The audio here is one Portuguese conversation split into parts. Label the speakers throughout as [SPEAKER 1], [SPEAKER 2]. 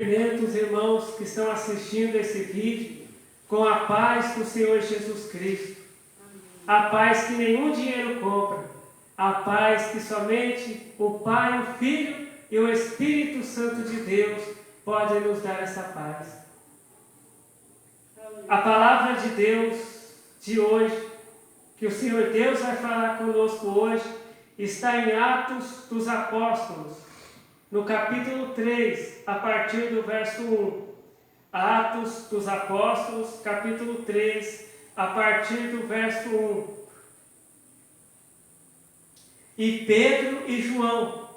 [SPEAKER 1] cumprimento os irmãos que estão assistindo esse vídeo com a paz do Senhor Jesus Cristo. A paz que nenhum dinheiro compra. A paz que somente o Pai, o Filho e o Espírito Santo de Deus podem nos dar essa paz. A palavra de Deus de hoje, que o Senhor Deus vai falar conosco hoje, está em Atos dos Apóstolos, no capítulo 3, a partir do verso 1. Atos dos Apóstolos, capítulo 3, a partir do verso 1. E Pedro e João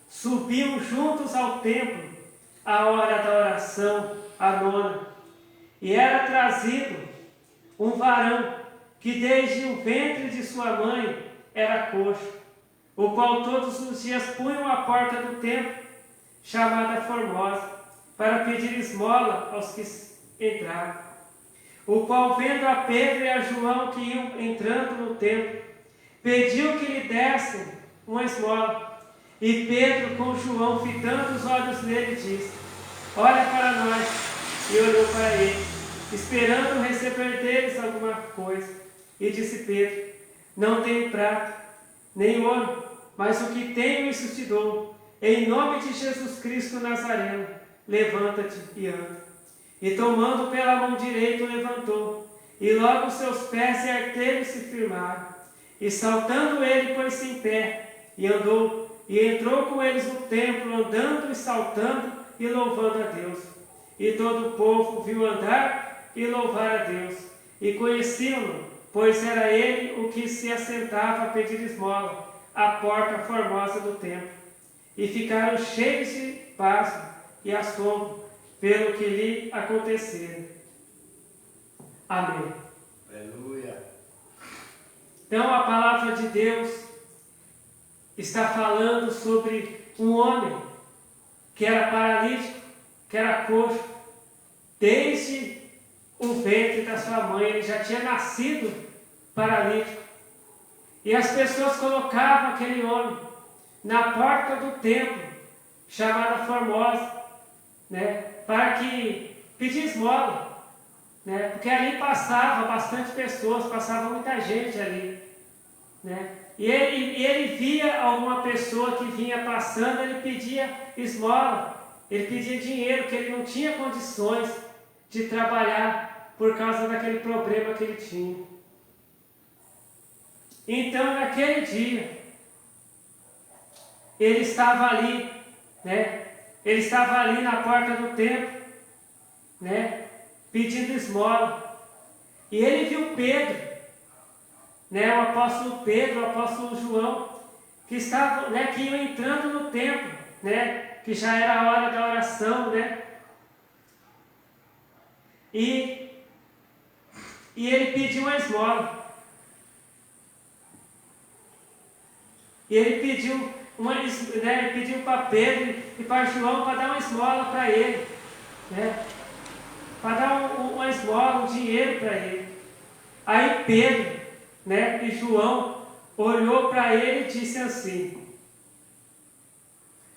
[SPEAKER 1] subiam juntos ao templo, à hora da oração, a nona, e era trazido um varão que desde o ventre de sua mãe era coxo, o qual todos os dias punham à porta do templo, chamada Formosa, para pedir esmola aos que entravam. O qual, vendo a Pedro e a João que iam entrando no templo, pediu que lhe dessem uma esmola. E Pedro, com João, fitando os olhos nele, disse: olha para nós. E olhou para eles, esperando receber deles alguma coisa. E disse Pedro: não tenho prata, nem ouro, mas o que tenho isso te dou. Em nome de Jesus Cristo Nazareno, levanta-te e anda. E tomando pela mão direita, o levantou, e logo seus pés e artelhos se firmaram. E saltando ele, pôs-se em pé, e andou, e entrou com eles no templo, andando e saltando, e louvando a Deus. E todo o povo viu andar e louvar a Deus, e conheciam-no, pois era ele o que se assentava a pedir esmola, à porta formosa do templo. E ficaram cheios de pasmo e assombro pelo que lhe acontecera. Amém.
[SPEAKER 2] Aleluia.
[SPEAKER 1] Então a palavra de Deus está falando sobre um homem que era paralítico, que era coxo, desde o ventre da sua mãe. Ele já tinha nascido paralítico. E as pessoas colocavam aquele homem na porta do templo, chamada Formosa, para que pedir esmola, porque ali passava bastante pessoas, passava muita gente ali, E ele via alguma pessoa que vinha passando, ele pedia esmola, ele pedia dinheiro, que ele não tinha condições de trabalhar por causa daquele problema que ele tinha. Então, naquele dia, ele estava ali, Ele estava ali na porta do templo, Pedindo esmola. E ele viu Pedro, o apóstolo Pedro, o apóstolo João, que estavam, que iam entrando no templo, que já era a hora da oração, E ele pediu uma esmola. E ele pediu ele pediu para Pedro e para João para dar uma esmola para ele, para dar uma esmola, um dinheiro para ele. Aí Pedro, e João olhou para ele e disse assim: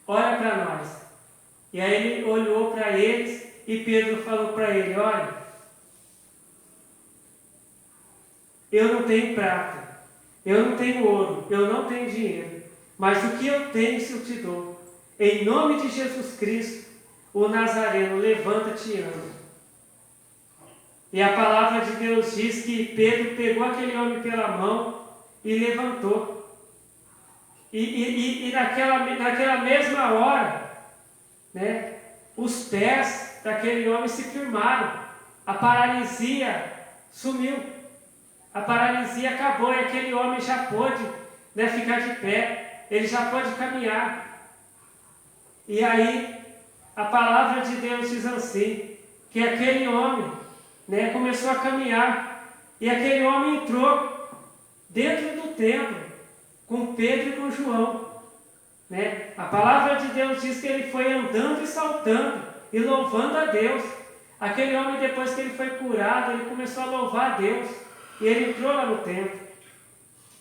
[SPEAKER 1] olha para nós. E aí ele olhou para eles e Pedro falou para ele: olha, eu não tenho prata, eu não tenho ouro, eu não tenho dinheiro, mas o que eu tenho, isso eu te dou. Em nome de Jesus Cristo, o Nazareno, levanta-te e anda. E a palavra de Deus diz que Pedro pegou aquele homem pela mão e levantou. E naquela mesma hora, os pés daquele homem se firmaram. A paralisia sumiu. A paralisia acabou e aquele homem já pôde ficar de pé. Ele já pode caminhar. E aí, a palavra de Deus diz assim, que aquele homem começou a caminhar. E aquele homem entrou dentro do templo com Pedro e com João. A palavra de Deus diz que ele foi andando e saltando e louvando a Deus. Aquele homem, depois que ele foi curado, ele começou a louvar a Deus. E ele entrou lá no templo.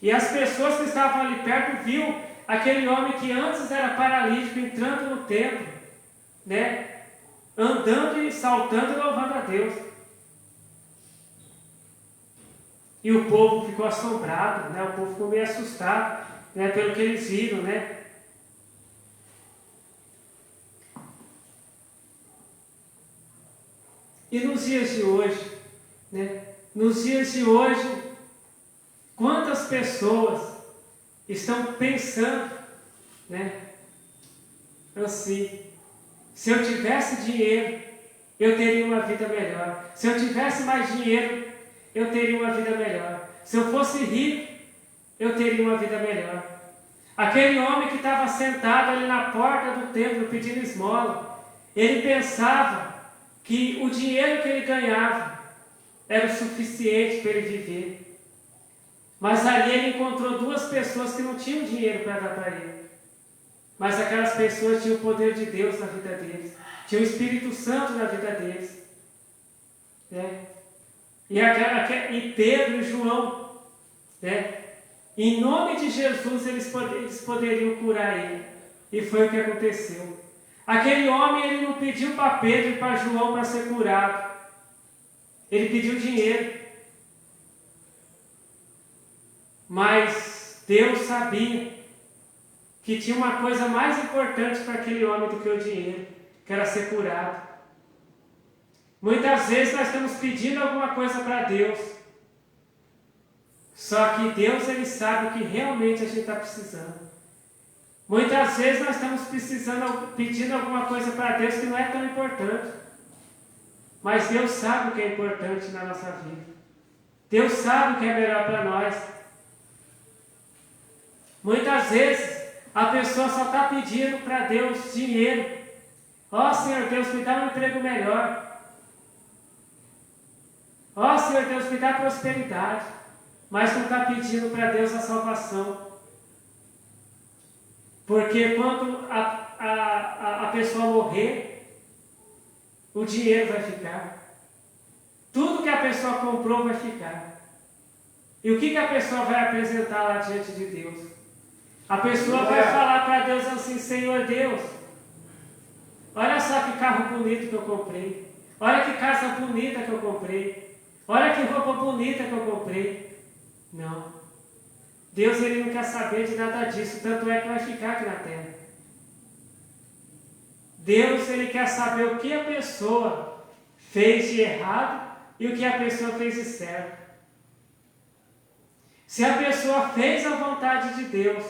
[SPEAKER 1] E as pessoas que estavam ali perto viu aquele homem que antes era paralítico entrando no templo, andando e saltando e louvando a Deus. E o povo ficou assombrado, né? O povo ficou meio assustado, né? Pelo que eles viram, né? E nos dias de hoje, né? Nos dias de hoje, quantas pessoas estão pensando, né? Assim, se eu tivesse dinheiro, eu teria uma vida melhor. Se eu tivesse mais dinheiro, eu teria uma vida melhor. Se eu fosse rico, eu teria uma vida melhor. Aquele homem que estava sentado ali na porta do templo pedindo esmola, ele pensava que o dinheiro que ele ganhava era o suficiente para ele viver. Mas ali ele encontrou duas pessoas que não tinham dinheiro para dar para ele. Mas aquelas pessoas tinham o poder de Deus na vida deles. Tinha o Espírito Santo na vida deles. Né? E Pedro e João, né? Em nome de Jesus, eles poderiam curar ele. E foi o que aconteceu. Aquele homem, ele não pediu para Pedro e para João para ser curado. Ele pediu dinheiro. Mas Deus sabia que tinha uma coisa mais importante para aquele homem do que o dinheiro, que era ser curado. Muitas vezes nós estamos pedindo alguma coisa para Deus, só que Deus, ele sabe o que realmente a gente está precisando. Muitas vezes nós estamos pedindo alguma coisa para Deus que não é tão importante, mas Deus sabe o que é importante na nossa vida. Deus sabe o que é melhor para nós. Muitas vezes a pessoa só está pedindo para Deus dinheiro. Ó Senhor Deus, me dá um emprego melhor. Ó Senhor Deus, me dá prosperidade. Mas não está pedindo para Deus a salvação. Porque quando a pessoa morrer, o dinheiro vai ficar. Tudo que a pessoa comprou vai ficar. E o que a pessoa vai apresentar lá diante de Deus? A pessoa vai falar para Deus assim: Senhor Deus, olha só que carro bonito que eu comprei. Olha que casa bonita que eu comprei. Olha que roupa bonita que eu comprei. Não. Deus, ele não quer saber de nada disso, tanto é que vai ficar aqui na terra. Deus, ele quer saber o que a pessoa fez de errado e o que a pessoa fez de certo. Se a pessoa fez a vontade de Deus,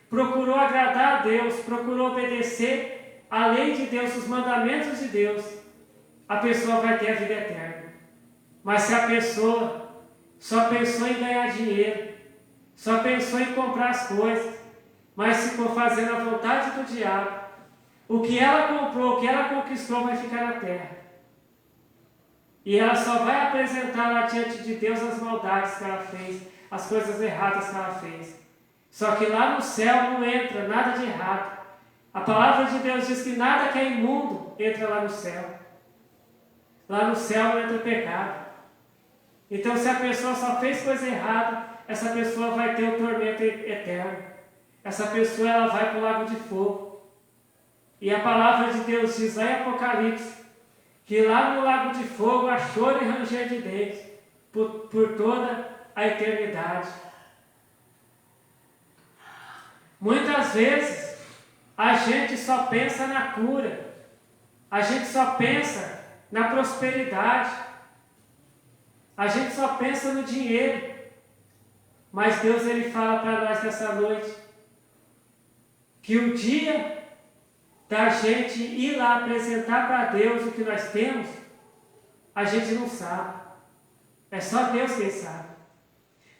[SPEAKER 1] procurou agradar a Deus, procurou obedecer a lei de Deus, os mandamentos de Deus, a pessoa vai ter a vida eterna. Mas se a pessoa só pensou em ganhar dinheiro, só pensou em comprar as coisas, mas ficou fazendo a vontade do diabo, o que ela comprou, o que ela conquistou vai ficar na terra. E ela só vai apresentar lá diante de Deus as maldades que ela fez, as coisas erradas que ela fez. Só que lá no céu não entra nada de errado. A palavra de Deus diz que nada que é imundo entra lá no céu. Lá no céu não entra pecado. Então, se a pessoa só fez coisa errada, essa pessoa vai ter o tormento eterno. Essa pessoa, ela vai para o lago de fogo. E a palavra de Deus diz lá em Apocalipse, que lá no lago de fogo há choro e ranger de dentes por toda a eternidade. Muitas vezes a gente só pensa na cura, a gente só pensa na prosperidade, a gente só pensa no dinheiro, mas Deus, ele fala para nós nessa noite que o dia da gente ir lá apresentar para Deus o que nós temos, a gente não sabe. É só Deus quem sabe.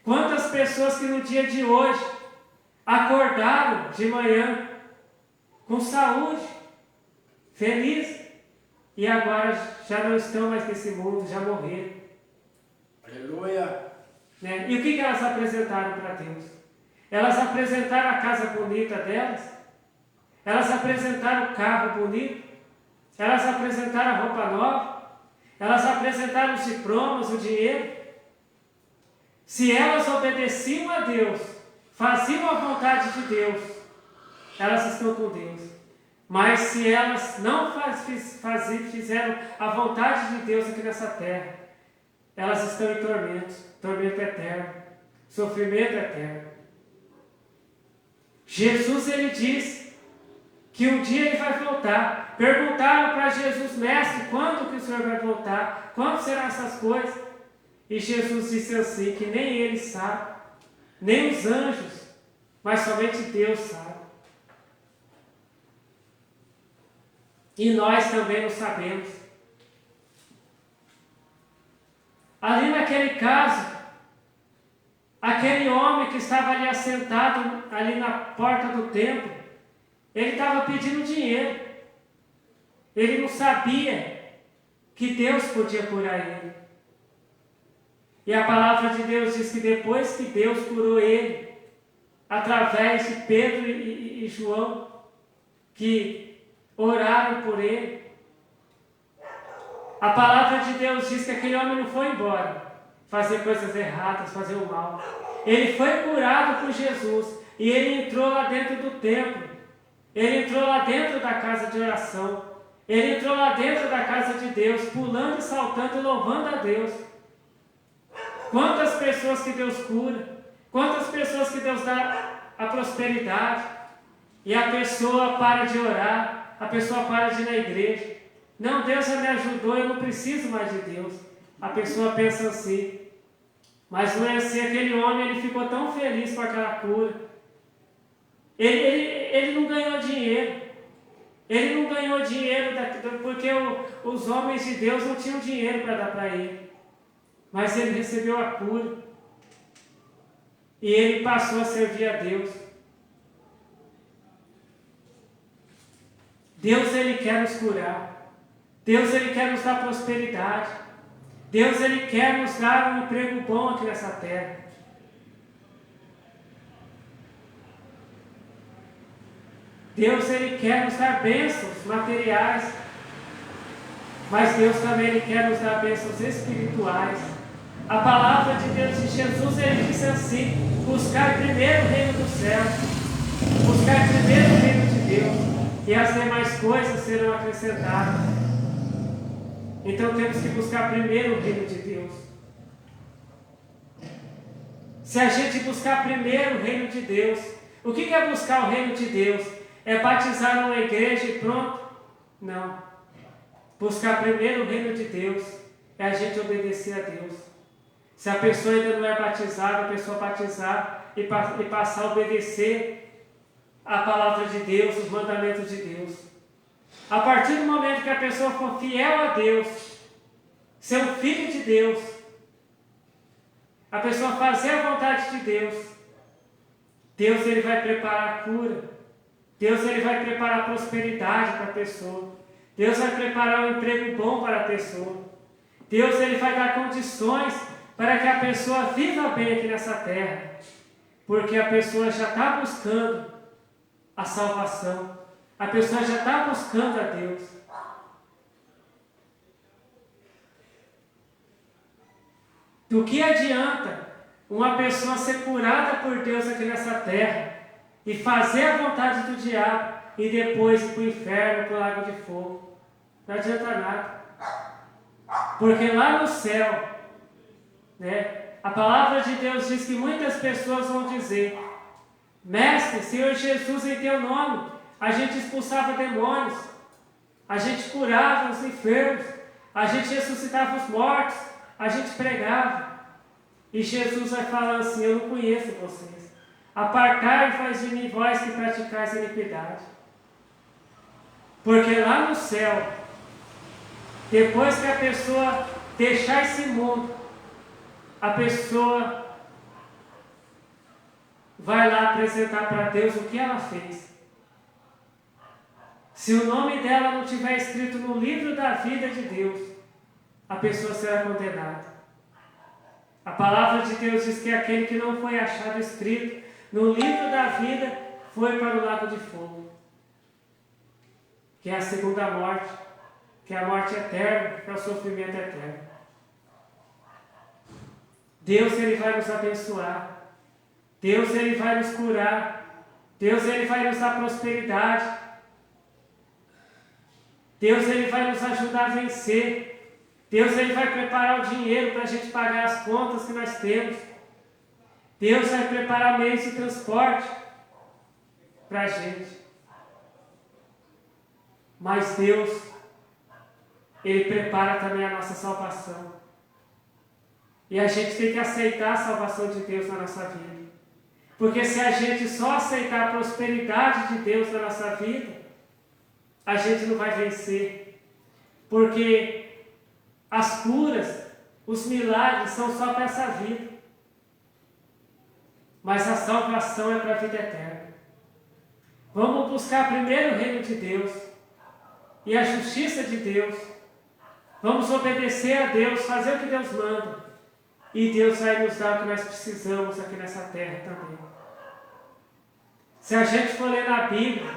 [SPEAKER 1] Quantas pessoas que no dia de hoje acordaram de manhã com saúde, felizes, e agora já não estão mais nesse mundo, já morreram.
[SPEAKER 2] Aleluia!
[SPEAKER 1] Né? E o que elas apresentaram para Deus? Elas apresentaram a casa bonita delas? Elas apresentaram o carro bonito? Elas apresentaram a roupa nova? Elas apresentaram os diplomas, o dinheiro? Se elas obedeciam a Deus, faziam a vontade de Deus, elas estão com Deus. Mas se elas não fizeram a vontade de Deus aqui nessa terra, elas estão em tormento eterno, sofrimento eterno. Jesus, ele diz que um dia ele vai voltar. Perguntaram para Jesus: mestre, quando que o Senhor vai voltar? Quando serão essas coisas? E Jesus disse assim, que nem ele sabe, nem os anjos, mas somente Deus sabe. E nós também não sabemos. Ali naquele caso, aquele homem que estava ali assentado, ali na porta do templo, ele estava pedindo dinheiro. Ele não sabia que Deus podia curar ele. E a palavra de Deus diz que depois que Deus curou ele, através de Pedro e João, que oraram por ele, a palavra de Deus diz que aquele homem não foi embora fazer coisas erradas, fazer o mal. Ele foi curado por Jesus e ele entrou lá dentro do templo. Ele entrou lá dentro da casa de oração. Ele entrou lá dentro da casa de Deus, pulando e saltando e louvando a Deus. Quantas pessoas que Deus cura, quantas pessoas que Deus dá a prosperidade, e a pessoa para de orar, a pessoa para de ir na igreja. Não, Deus já me ajudou, eu não preciso mais de Deus. A pessoa pensa assim. Mas não é assim. Aquele homem, ele ficou tão feliz com aquela cura. Ele não ganhou dinheiro. Ele não ganhou dinheiro porque os homens de Deus não tinham dinheiro para dar para ele. Mas ele recebeu a cura. E ele passou a servir a Deus. Deus, ele quer nos curar. Deus, ele quer nos dar prosperidade. Deus, ele quer nos dar um emprego bom aqui nessa terra. Deus, ele quer nos dar bênçãos materiais. Mas Deus também, ele quer nos dar bênçãos espirituais. A palavra de Deus de Jesus, ele disse assim: buscar primeiro o reino do céu. Buscar primeiro o reino de Deus. E as demais coisas serão acrescentadas. Então temos que buscar primeiro o reino de Deus. Se a gente buscar primeiro o reino de Deus, o que é buscar o reino de Deus? É batizar numa igreja e pronto? Não. Buscar primeiro o reino de Deus é a gente obedecer a Deus. Se a pessoa ainda não é batizada, a pessoa batizar e passar a obedecer a palavra de Deus, os mandamentos de Deus. A partir do momento que a pessoa for fiel a Deus, ser um filho de Deus, a pessoa fazer a vontade de Deus, Deus, ele vai preparar a cura. Deus, ele vai preparar a prosperidade para a pessoa. Deus vai preparar um emprego bom para a pessoa. Deus, ele vai dar condições para que a pessoa viva bem aqui nessa terra. Porque a pessoa já está buscando a salvação. A pessoa já está buscando a Deus. Do que adianta uma pessoa ser curada por Deus aqui nessa terra e fazer a vontade do diabo e depois ir para o inferno, para o lago de fogo? Não adianta nada. Porque lá no céu, a palavra de Deus diz que muitas pessoas vão dizer: Mestre, Senhor Jesus, em teu nome, a gente expulsava demônios, a gente curava os enfermos, a gente ressuscitava os mortos, a gente pregava. E Jesus vai falar assim: eu não conheço vocês. Apartai-vos de mim, vós que praticais iniquidade. Porque lá no céu, depois que a pessoa deixar esse mundo, a pessoa vai lá apresentar para Deus o que ela fez. Se o nome dela não estiver escrito no livro da vida de Deus, a pessoa será condenada. A palavra de Deus diz que aquele que não foi achado escrito no livro da vida foi para o lago de fogo, que é a segunda morte, que é a morte eterna, que é o sofrimento eterno. Deus, ele vai nos abençoar. Deus, ele vai nos curar. Deus, ele vai nos dar prosperidade. Deus ele vai nos ajudar a vencer. Deus ele vai preparar o dinheiro para a gente pagar as contas que nós temos. Deus vai preparar meios de transporte para a gente. Mas Deus, ele prepara também a nossa salvação. E a gente tem que aceitar a salvação de Deus na nossa vida. Porque se a gente só aceitar a prosperidade de Deus na nossa vida, a gente não vai vencer. Porque as curas, os milagres são só para essa vida. Mas a salvação é para a vida eterna. Vamos buscar primeiro o reino de Deus e a justiça de Deus. Vamos obedecer a Deus, fazer o que Deus manda. E Deus vai nos dar o que nós precisamos aqui nessa terra também. Se a gente for ler na Bíblia,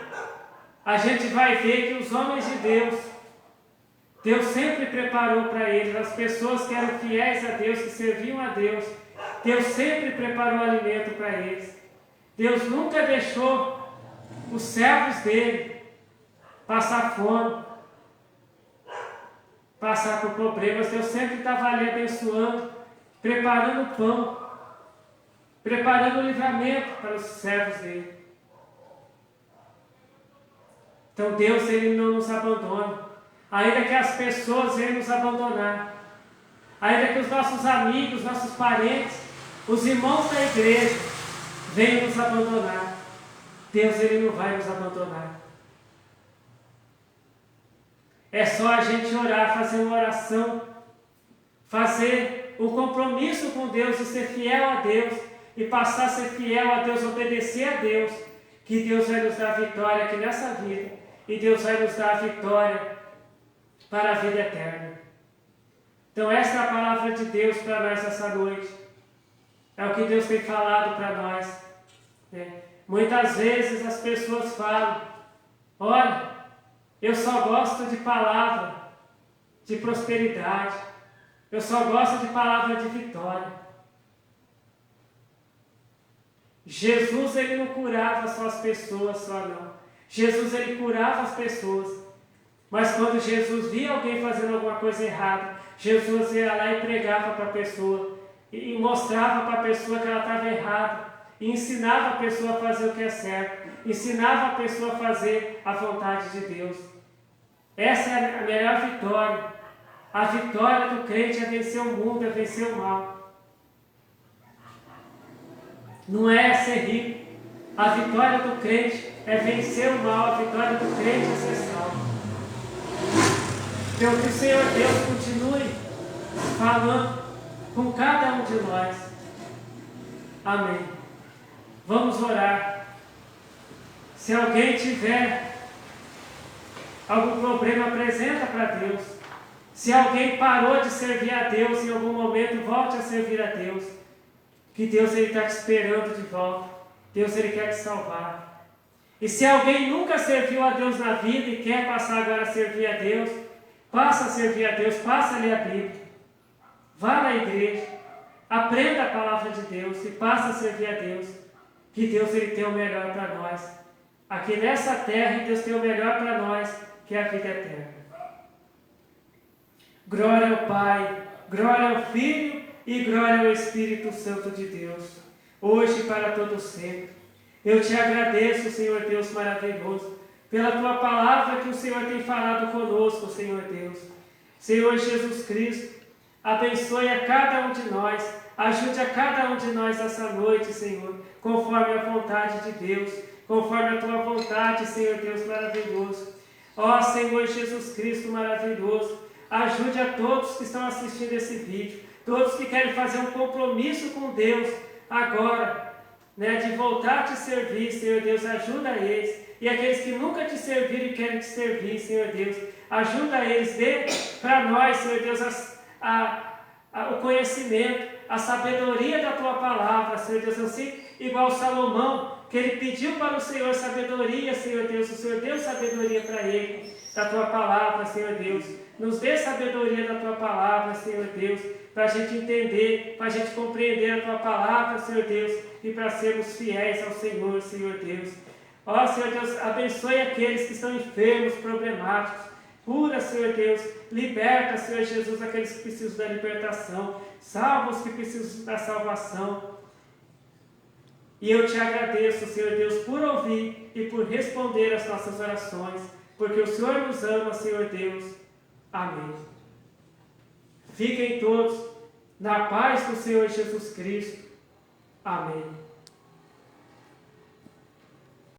[SPEAKER 1] a gente vai ver que os homens de Deus, Deus sempre preparou para eles, as pessoas que eram fiéis a Deus, que serviam a Deus, Deus sempre preparou alimento para eles. Deus nunca deixou os servos dele passar fome, passar por problemas. Deus sempre estava ali abençoando, preparando pão, preparando o livramento para os servos dele. Então Deus ele não nos abandona, ainda que as pessoas venham nos abandonar, ainda que os nossos amigos, nossos parentes, os irmãos da igreja venham nos abandonar, Deus ele não vai nos abandonar. É só a gente orar, fazer uma oração, fazer um compromisso com Deus de ser fiel a Deus e passar a ser fiel a Deus, obedecer a Deus, que Deus vai nos dar vitória aqui nessa vida e Deus vai nos dar a vitória para a vida eterna. Então essa é a palavra de Deus para nós essa noite. É o que Deus tem falado para nós. Muitas vezes as pessoas falam, olha, eu só gosto de palavra de prosperidade, eu só gosto de palavra de vitória. Jesus ele não curava só as pessoas, só não. Jesus ele curava as pessoas. Mas quando Jesus via alguém fazendo alguma coisa errada, Jesus ia lá e pregava para a pessoa, e mostrava para a pessoa que ela estava errada, e ensinava a pessoa a fazer o que é certo, ensinava a pessoa a fazer a vontade de Deus. Essa é a melhor vitória. A vitória do crente é vencer o mundo, é vencer o mal. Não é ser rico. A vitória do crente é vencer o mal, a vitória do crente é ser salvo. Então que o Senhor Deus continue falando com cada um de nós. Amém. Vamos orar. Se alguém tiver algum problema, apresenta para Deus. Se alguém parou de servir a Deus em algum momento, volte a servir a Deus. Que Deus está te esperando de volta. Deus ele quer te salvar. E se alguém nunca serviu a Deus na vida e quer passar agora a servir a Deus, passa a servir a Deus, passa a ler a Bíblia. Vá na igreja, aprenda a palavra de Deus e passa a servir a Deus. Que Deus ele tem o melhor para nós. Aqui nessa terra, Deus tem o melhor para nós, que é a vida eterna. Glória ao Pai, glória ao Filho e glória ao Espírito Santo de Deus, hoje e para todo sempre. Eu te agradeço, Senhor Deus maravilhoso, pela Tua palavra que o Senhor tem falado conosco, Senhor Deus. Senhor Jesus Cristo, abençoe a cada um de nós, ajude a cada um de nós essa noite, Senhor, conforme a vontade de Deus, conforme a Tua vontade, Senhor Deus maravilhoso. Ó Senhor Jesus Cristo maravilhoso, ajude a todos que estão assistindo esse vídeo, todos que querem fazer um compromisso com Deus agora, de voltar a te servir, Senhor Deus, ajuda eles. E aqueles que nunca te serviram e querem te servir, Senhor Deus, ajuda eles, dê para nós, Senhor Deus, o conhecimento, a sabedoria da Tua palavra, Senhor Deus, assim, igual Salomão, que ele pediu para o Senhor sabedoria, Senhor Deus, o Senhor deu sabedoria para ele, da Tua palavra, Senhor Deus. Nos dê sabedoria da Tua palavra, Senhor Deus, para a gente entender, para a gente compreender a Tua palavra, Senhor Deus, e para sermos fiéis ao Senhor, Senhor Deus. Ó Senhor Deus, abençoe aqueles que estão enfermos, problemáticos, Cura, Senhor Deus. Liberta, Senhor Jesus, aqueles que precisam da libertação. Salva os que precisam da salvação. E eu te agradeço, Senhor Deus, por ouvir e por responder às nossas orações, porque o Senhor nos ama, Senhor Deus. Amém. Fiquem todos na paz do Senhor Jesus Cristo. Amém.